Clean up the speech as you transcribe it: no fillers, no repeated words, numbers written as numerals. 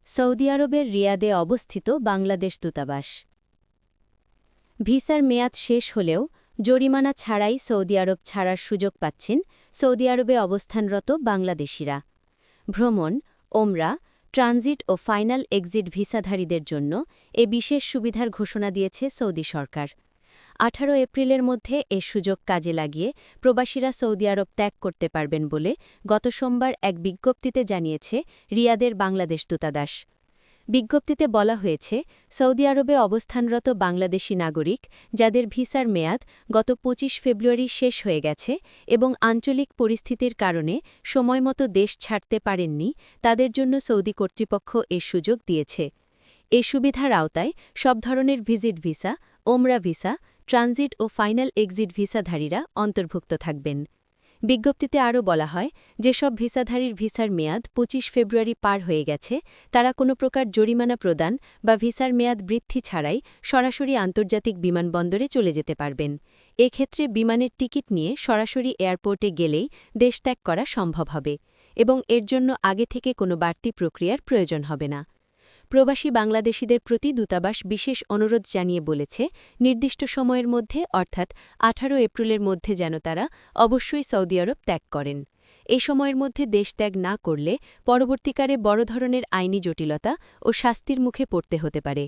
Saudi আরবের রিয়াদে অবস্থিত বাংলাদেশ দূতাবাস। ভিসার মেয়াদ শেষ হলেও জরিমানা ছাড়াই সৌদি আরব ছাড়ার সুযোগ পাচ্ছেন সৌদি আরবে অবস্থানরত বাংলাদেশিরা। ভ্রমণ, ওমরা, ট্রানজিট ও ফাইনাল এক্সিট ভিসাধারীদের জন্য এ বিশেষ সুবিধার ঘোষণা দিয়েছে সৌদি সরকার। 18 এপ্রিলের মধ্যে এ সুযোগ কাজে লাগিয়ে প্রবাসীরা সৌদি আরব ত্যাগ করতে পারবেন বলে গত সোমবার এক বিজ্ঞপ্তিতে জানিয়েছে রিয়াদের বাংলাদেশ দূতাবাস। বিজ্ঞপ্তিতে বলা হয়েছে, সৌদি আরবে অবস্থানরত বাংলাদেশি নাগরিক যাদের ভিসার মেয়াদ গত 25 ফেব্রুয়ারি শেষ হয়ে গেছে এবং আঞ্চলিক পরিস্থিতির কারণে সময়মতো দেশ ছাড়তে পারেননি, তাদের জন্য সৌদি কর্তৃপক্ষ এ সুযোগ দিয়েছে। এ সুবিধার আওতায় সব ধরনের ভিজিট ভিসা, ওমরা ভিসা, ট্রানজিট ও ফাইনাল এক্সিট ভিসাধারীরা অন্তর্ভুক্ত থাকবেন। বিজ্ঞপ্তিতে আরও বলা হয়, যেসব ভিসাধারীর ভিসার মেয়াদ 25 ফেব্রুয়ারি পার হয়ে গেছে তারা কোনো প্রকার জরিমানা প্রদান বা ভিসার মেয়াদ বৃদ্ধি ছাড়াই সরাসরি আন্তর্জাতিক বিমানবন্দরে চলে যেতে পারবেন। এক্ষেত্রে বিমানের টিকিট নিয়ে সরাসরি এয়ারপোর্টে গেলেই দেশ ত্যাগ করা সম্ভব হবে এবং এর জন্য আগে থেকে কোনো বাড়তি প্রক্রিয়ার প্রয়োজন হবে না। প্রবাসী বাংলাদেশিদের প্রতি দূতাবাস বিশেষ অনুরোধ জানিয়ে বলেছে, নির্দিষ্ট সময়ের মধ্যে অর্থাৎ 18 এপ্রিলের মধ্যে যেন তারা অবশ্যই সৌদি আরব ত্যাগ করেন। এই সময়ের মধ্যে দেশ ত্যাগ না করলে পরবর্তীকালে বড় ধরনের আইনি জটিলতা ও শাস্তির মুখে পড়তে হতে পারে।